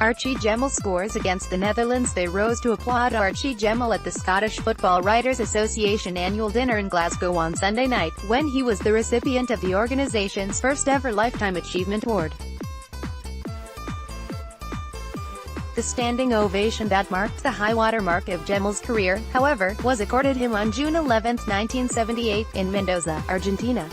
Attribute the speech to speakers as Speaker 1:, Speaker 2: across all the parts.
Speaker 1: Archie Gemmill scores against the Netherlands. They rose to applaud Archie Gemmill at the Scottish Football Writers Association annual dinner in Glasgow on Sunday night, when he was the recipient of the organisation's first-ever Lifetime Achievement Award. The standing ovation that marked the high-water mark of Gemmill's career, however, was accorded him on June 11, 1978, in Mendoza, Argentina.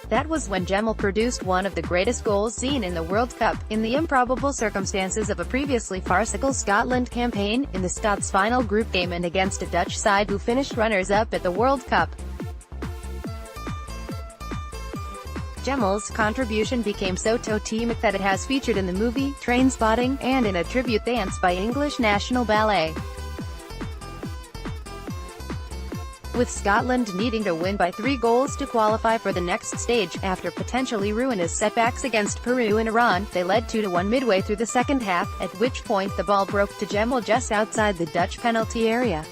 Speaker 1: That was when Gemmill produced one of the greatest goals seen in the World Cup, in the improbable circumstances of a previously farcical Scotland campaign, in the Scots' final group game and against a Dutch side who finished runners-up at the World Cup. Gemmill's contribution became so totemic that it has featured in the movie Trainspotting, and in a tribute dance by English National Ballet. With Scotland needing to win by 3 goals to qualify for the next stage, after potentially ruinous setbacks against Peru and Iran, they led 2-1 midway through the second half, at which point the ball broke to Gemmill just outside the Dutch penalty area.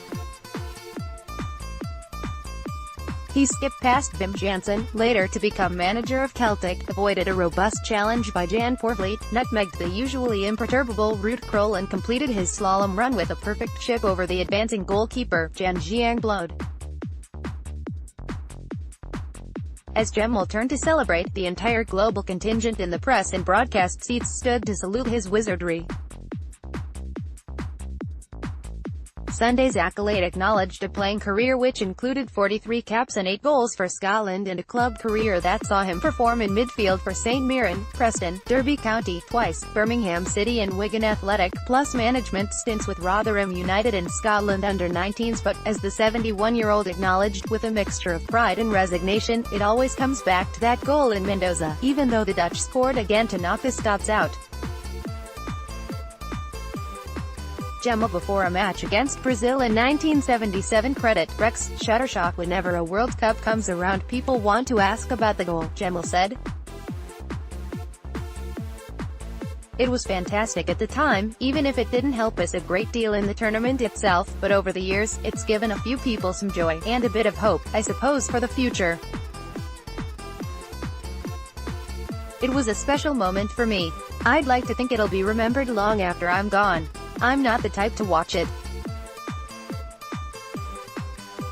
Speaker 1: He skipped past Wim Jansen, later to become manager of Celtic, avoided a robust challenge by Jan Poortvliet, nutmegged the usually imperturbable Ruud Krol and completed his slalom run with a perfect chip over the advancing goalkeeper, Jan Applaud. As Gemmill turned to celebrate, the entire global contingent in the press and broadcast seats stood to salute his wizardry. Sunday's accolade acknowledged a playing career which included 43 caps and 8 goals for Scotland, and a club career that saw him perform in midfield for St Mirren, Preston, Derby County, twice, Birmingham City and Wigan Athletic, plus management stints with Rotherham United and Scotland under-19s. But, as the 71-year-old acknowledged with a mixture of pride and resignation, it always comes back to that goal in Mendoza, even though the Dutch scored again to knock the Scots out. Gemmill, before a match against Brazil in 1977, credit Rex Shuttershock. "Whenever a World Cup comes around, people want to ask about the goal," Gemmill said. "It was fantastic at the time, even if it didn't help us a great deal in the tournament itself, but over the years, it's given a few people some joy, and a bit of hope, I suppose, for the future. It was a special moment for me. I'd like to think it'll be remembered long after I'm gone. I'm not the type to watch it.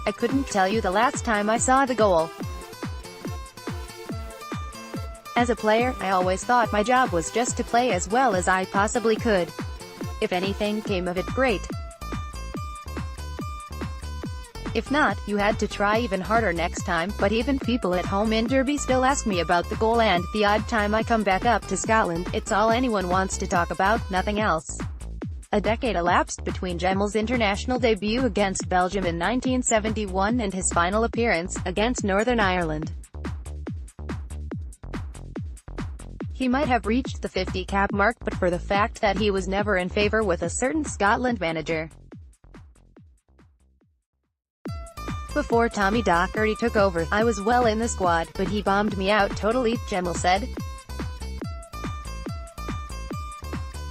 Speaker 1: I couldn't tell you the last time I saw the goal. As a player, I always thought my job was just to play as well as I possibly could. If anything came of it, great. If not, you had to try even harder next time. But even people at home in Derby still ask me about the goal, and the odd time I come back up to Scotland, it's all anyone wants to talk about, nothing else." A decade elapsed between Gemmill's international debut against Belgium in 1971 and his final appearance, against Northern Ireland. He might have reached the 50-cap mark but for the fact that he was never in favour with a certain Scotland manager. "Before Tommy Docherty took over, I was well in the squad, but he bombed me out totally," Gemmill said.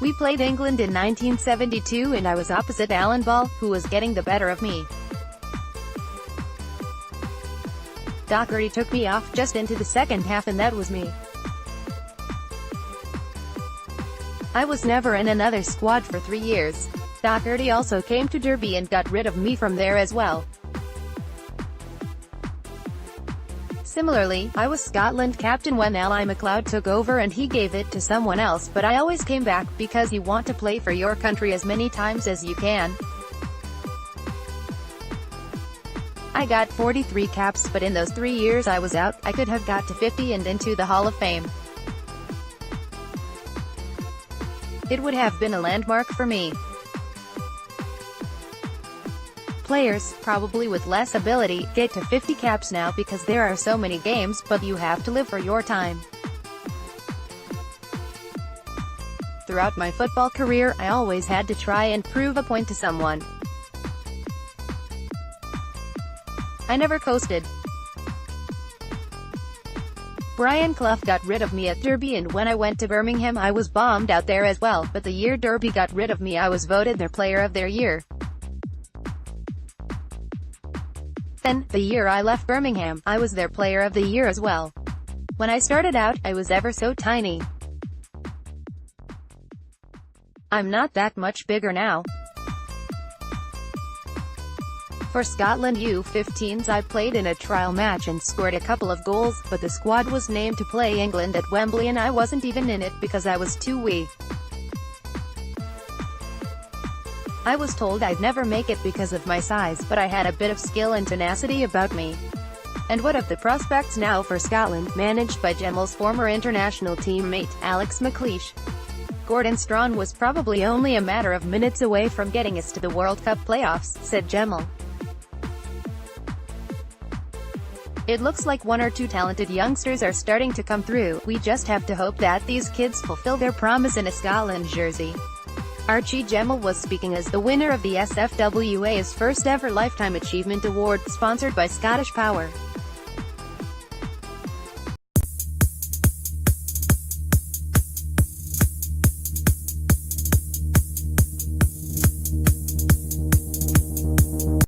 Speaker 1: "We played England in 1972 and I was opposite Alan Ball, who was getting the better of me. Docherty took me off just into the second half and that was me. I was never in another squad for 3 years. Docherty also came to Derby and got rid of me from there as well. Similarly, I was Scotland captain when Ali MacLeod took over and he gave it to someone else, but I always came back, because you want to play for your country as many times as you can. I got 43 caps, but in those 3 years I was out, I could have got to 50 and into the Hall of Fame. It would have been a landmark for me." Players, probably with less ability, get to 50 caps now because there are so many games, but you have to live for your time. Throughout my football career, I always had to try and prove a point to someone. I never coasted. Brian Clough got rid of me at Derby, and when I went to Birmingham I was bombed out there as well, but the year Derby got rid of me I was voted their player of their year. Then, the year I left Birmingham, I was their player of the year as well. When I started out, I was ever so tiny. I'm not that much bigger now. For Scotland U15s I played in a trial match and scored a couple of goals, but the squad was named to play England at Wembley and I wasn't even in it because I was too wee. I was told I'd never make it because of my size, but I had a bit of skill and tenacity about me. And what of the prospects now for Scotland, managed by Gemmill's former international teammate, Alex McLeish? Gordon Strachan was probably only a matter of minutes away from getting us to the World Cup playoffs, said Gemmill. It looks like one or two talented youngsters are starting to come through. We just have to hope that these kids fulfill their promise in a Scotland jersey. Archie Gemmill was speaking as the winner of the SFWA's first ever Lifetime Achievement Award, sponsored by Scottish Power.